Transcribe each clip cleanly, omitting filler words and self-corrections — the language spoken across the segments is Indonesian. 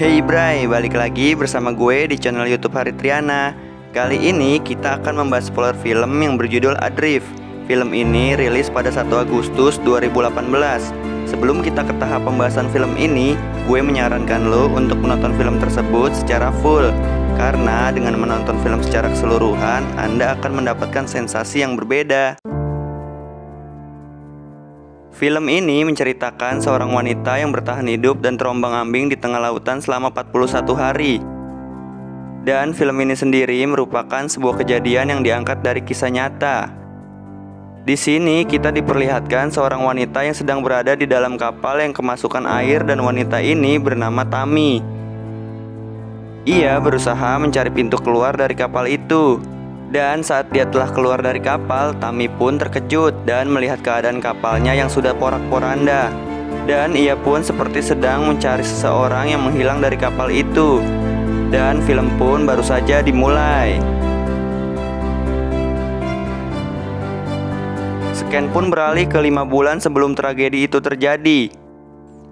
Hey Bray, balik lagi bersama gue di channel YouTube Hari Triana. Kali ini kita akan membahas spoiler film yang berjudul Adrift. Film ini rilis pada 1 Agustus 2018. Sebelum kita ke tahap pembahasan film ini, gue menyarankan lo untuk menonton film tersebut secara full. Karena dengan menonton film secara keseluruhan, Anda akan mendapatkan sensasi yang berbeda. Film ini menceritakan seorang wanita yang bertahan hidup dan terombang-ambing di tengah lautan selama 41 hari. Dan film ini sendiri merupakan sebuah kejadian yang diangkat dari kisah nyata. Di sini kita diperlihatkan seorang wanita yang sedang berada di dalam kapal yang kemasukan air, dan wanita ini bernama Tammy. Ia berusaha mencari pintu keluar dari kapal itu. Dan saat dia telah keluar dari kapal, Tammy pun terkejut dan melihat keadaan kapalnya yang sudah porak-poranda. Dan ia pun seperti sedang mencari seseorang yang menghilang dari kapal itu. Dan film pun baru saja dimulai. Scan pun beralih ke 5 bulan sebelum tragedi itu terjadi.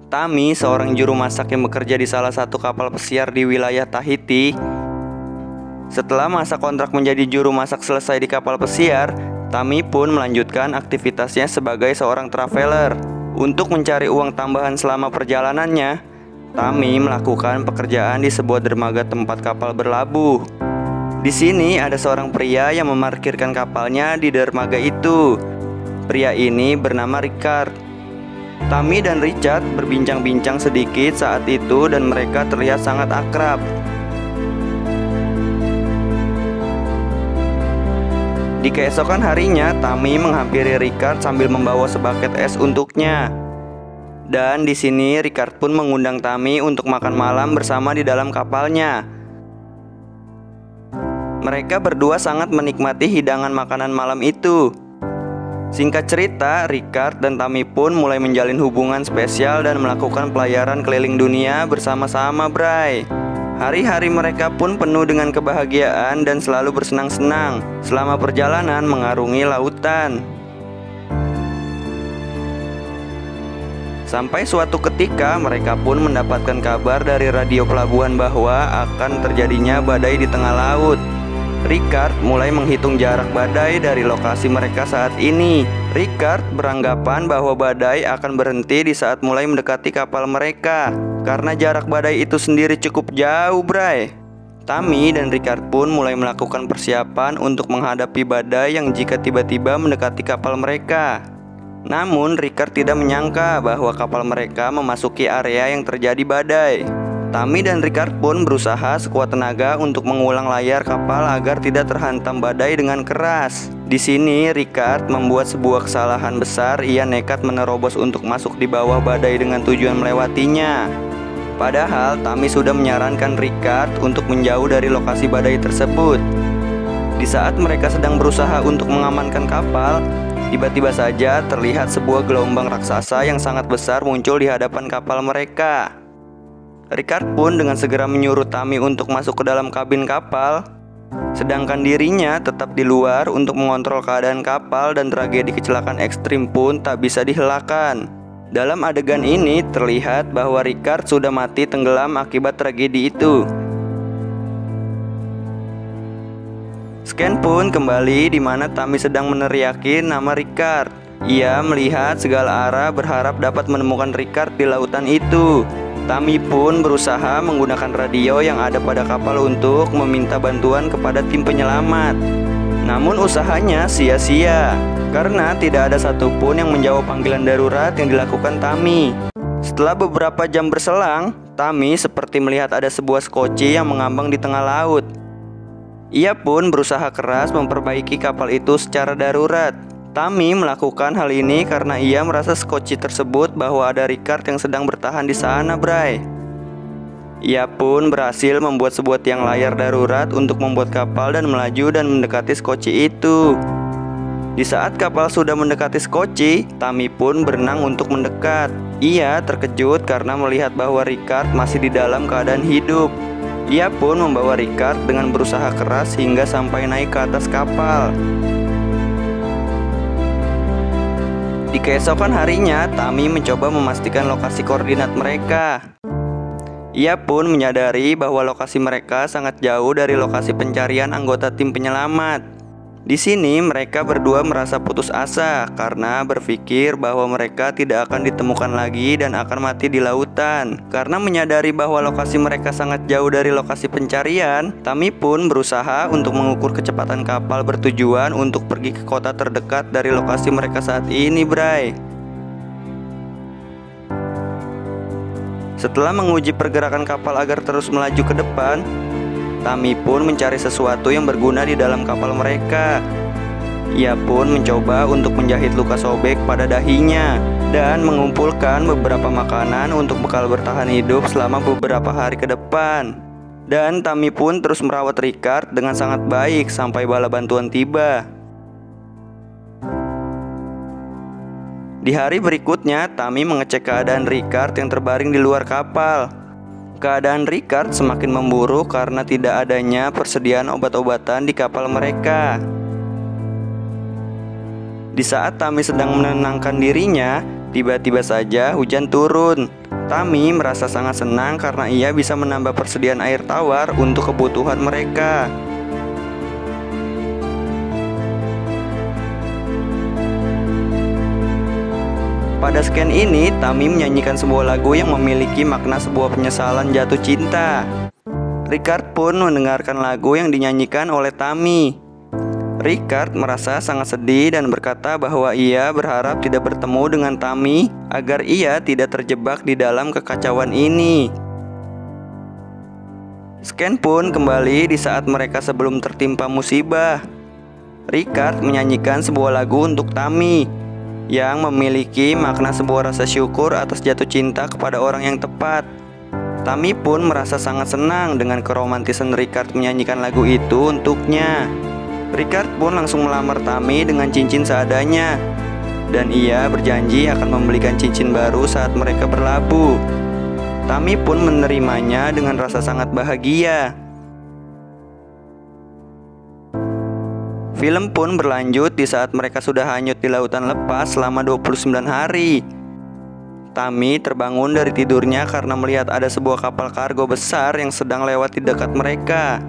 Tammy, seorang juru masak yang bekerja di salah satu kapal pesiar di wilayah Tahiti. Setelah masa kontrak menjadi juru masak selesai di kapal pesiar, Tammy pun melanjutkan aktivitasnya sebagai seorang traveler. Untuk mencari uang tambahan selama perjalanannya, Tammy melakukan pekerjaan di sebuah dermaga tempat kapal berlabuh. Di sini ada seorang pria yang memarkirkan kapalnya di dermaga itu. Pria ini bernama Richard. Tammy dan Richard berbincang-bincang sedikit saat itu dan mereka terlihat sangat akrab. Di keesokan harinya, Tammy menghampiri Richard sambil membawa sebaket es untuknya. Dan di sini Richard pun mengundang Tammy untuk makan malam bersama di dalam kapalnya. Mereka berdua sangat menikmati hidangan makanan malam itu. Singkat cerita, Richard dan Tammy pun mulai menjalin hubungan spesial dan melakukan pelayaran keliling dunia bersama-sama, Bray. Hari-hari mereka pun penuh dengan kebahagiaan dan selalu bersenang-senang selama perjalanan mengarungi lautan. Sampai suatu ketika mereka pun mendapatkan kabar dari radio pelabuhan bahwa akan terjadinya badai di tengah laut. Richard mulai menghitung jarak badai dari lokasi mereka saat ini. Richard beranggapan bahwa badai akan berhenti di saat mulai mendekati kapal mereka, karena jarak badai itu sendiri cukup jauh, Bray. Tammy dan Richard pun mulai melakukan persiapan untuk menghadapi badai yang jika tiba-tiba mendekati kapal mereka. Namun Richard tidak menyangka bahwa kapal mereka memasuki area yang terjadi badai. Tammy dan Richard pun berusaha sekuat tenaga untuk mengulang layar kapal agar tidak terhantam badai dengan keras. Di sini Richard membuat sebuah kesalahan besar. Ia nekat menerobos untuk masuk di bawah badai dengan tujuan melewatinya. Padahal Tammy sudah menyarankan Richard untuk menjauh dari lokasi badai tersebut. Di saat mereka sedang berusaha untuk mengamankan kapal, tiba-tiba saja terlihat sebuah gelombang raksasa yang sangat besar muncul di hadapan kapal mereka. Richard pun dengan segera menyuruh Tammy untuk masuk ke dalam kabin kapal, sedangkan dirinya tetap di luar untuk mengontrol keadaan kapal, dan tragedi kecelakaan ekstrim pun tak bisa dihelakan. Dalam adegan ini terlihat bahwa Richard sudah mati tenggelam akibat tragedi itu. Scan pun kembali di mana Tammy sedang meneriaki nama Richard. Ia melihat segala arah berharap dapat menemukan Richard di lautan itu. Tammy pun berusaha menggunakan radio yang ada pada kapal untuk meminta bantuan kepada tim penyelamat. Namun usahanya sia-sia, karena tidak ada satupun yang menjawab panggilan darurat yang dilakukan Tammy. Setelah beberapa jam berselang, Tammy seperti melihat ada sebuah skoci yang mengambang di tengah laut. Ia pun berusaha keras memperbaiki kapal itu secara darurat. Tammy melakukan hal ini karena ia merasa skoci tersebut bahwa ada Richard yang sedang bertahan di sana, Bray. Ia pun berhasil membuat sebuah tiang layar darurat untuk membuat kapal dan melaju dan mendekati skoci itu. Di saat kapal sudah mendekati skoci, Tammy pun berenang untuk mendekat. Ia terkejut karena melihat bahwa Richard masih di dalam keadaan hidup. Ia pun membawa Richard dengan berusaha keras hingga sampai naik ke atas kapal. Di keesokan harinya, Tammy mencoba memastikan lokasi koordinat mereka. Ia pun menyadari bahwa lokasi mereka sangat jauh dari lokasi pencarian anggota tim penyelamat. Di sini mereka berdua merasa putus asa karena berpikir bahwa mereka tidak akan ditemukan lagi dan akan mati di lautan. Karena menyadari bahwa lokasi mereka sangat jauh dari lokasi pencarian, Tami pun berusaha untuk mengukur kecepatan kapal bertujuan untuk pergi ke kota terdekat dari lokasi mereka saat ini, Bray. Setelah menguji pergerakan kapal agar terus melaju ke depan, Tami pun mencari sesuatu yang berguna di dalam kapal mereka. Ia pun mencoba untuk menjahit luka sobek pada dahinya dan mengumpulkan beberapa makanan untuk bekal bertahan hidup selama beberapa hari ke depan. Dan Tami pun terus merawat Ricard dengan sangat baik sampai bala bantuan tiba. Di hari berikutnya, Tami mengecek keadaan Ricard yang terbaring di luar kapal. Keadaan Ricard semakin memburuk karena tidak adanya persediaan obat-obatan di kapal mereka. Di saat Tami sedang menenangkan dirinya, tiba-tiba saja hujan turun. Tami merasa sangat senang karena ia bisa menambah persediaan air tawar untuk kebutuhan mereka. Pada scan ini, Tami menyanyikan sebuah lagu yang memiliki makna sebuah penyesalan jatuh cinta. Ricard pun mendengarkan lagu yang dinyanyikan oleh Tami. Ricard merasa sangat sedih dan berkata bahwa ia berharap tidak bertemu dengan Tami agar ia tidak terjebak di dalam kekacauan ini. Scan pun kembali di saat mereka sebelum tertimpa musibah. Ricard menyanyikan sebuah lagu untuk Tami yang memiliki makna sebuah rasa syukur atas jatuh cinta kepada orang yang tepat. Tami pun merasa sangat senang dengan keromantisan Ricard menyanyikan lagu itu untuknya. Ricard pun langsung melamar Tami dengan cincin seadanya, dan ia berjanji akan membelikan cincin baru saat mereka berlabuh. Tami pun menerimanya dengan rasa sangat bahagia. Film pun berlanjut di saat mereka sudah hanyut di lautan lepas selama 29 hari. Tami terbangun dari tidurnya karena melihat ada sebuah kapal kargo besar yang sedang lewat di dekat mereka.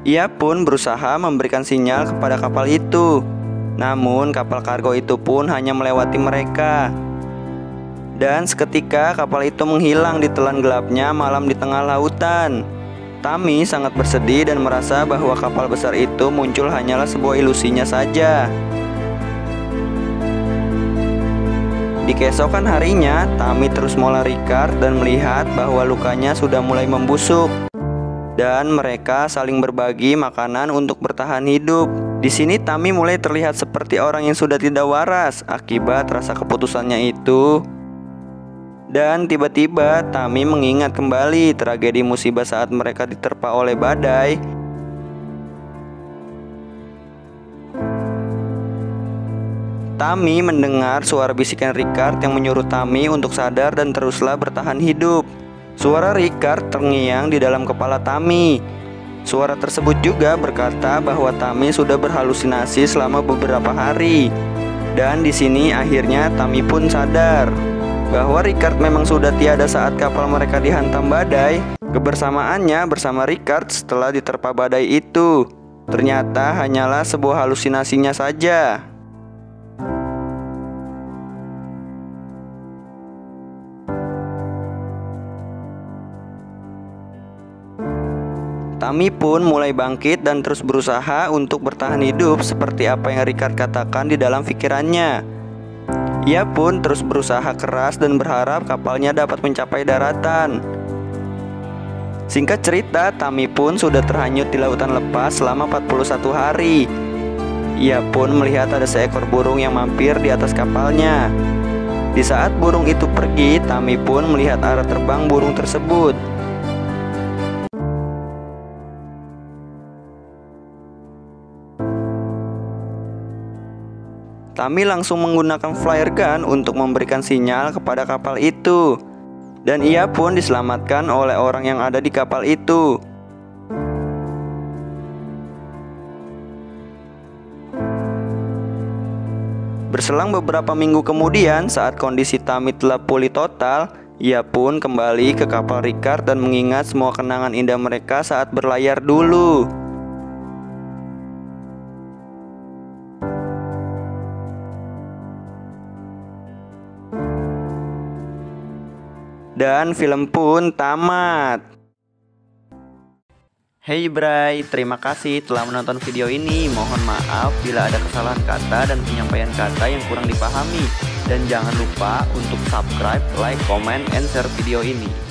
Ia pun berusaha memberikan sinyal kepada kapal itu. Namun kapal kargo itu pun hanya melewati mereka. Dan seketika kapal itu menghilang di telan gelapnya malam di tengah lautan. Tami sangat bersedih dan merasa bahwa kapal besar itu muncul hanyalah sebuah ilusinya saja. Di keesokan harinya, Tami terus mola Ricard dan melihat bahwa lukanya sudah mulai membusuk. Dan mereka saling berbagi makanan untuk bertahan hidup. Di sini Tami mulai terlihat seperti orang yang sudah tidak waras akibat rasa keputusannya itu. Dan tiba-tiba Tami mengingat kembali tragedi musibah saat mereka diterpa oleh badai. Tami mendengar suara bisikan Ricard yang menyuruh Tami untuk sadar dan teruslah bertahan hidup. Suara Ricard terngiang di dalam kepala Tami. Suara tersebut juga berkata bahwa Tami sudah berhalusinasi selama beberapa hari. Dan di sini akhirnya Tami pun sadar bahwa Ricard memang sudah tiada saat kapal mereka dihantam badai. Kebersamaannya bersama Ricard setelah diterpa badai itu ternyata hanyalah sebuah halusinasinya saja. Tami pun mulai bangkit dan terus berusaha untuk bertahan hidup seperti apa yang Ricard katakan di dalam pikirannya. Ia pun terus berusaha keras dan berharap kapalnya dapat mencapai daratan. Singkat cerita, Tami pun sudah terhanyut di lautan lepas selama 41 hari. Ia pun melihat ada seekor burung yang mampir di atas kapalnya. Di saat burung itu pergi, Tami pun melihat arah terbang burung tersebut. Tami langsung menggunakan flare gun untuk memberikan sinyal kepada kapal itu. Dan ia pun diselamatkan oleh orang yang ada di kapal itu. Berselang beberapa minggu kemudian, saat kondisi Tami telah pulih total, Ia pun kembali ke kapal Ricard dan mengingat semua kenangan indah mereka saat berlayar dulu. Dan film pun tamat. Hey Bray, terima kasih telah menonton video ini. Mohon maaf bila ada kesalahan kata dan penyampaian kata yang kurang dipahami. Dan jangan lupa untuk subscribe, like, comment, and share video ini.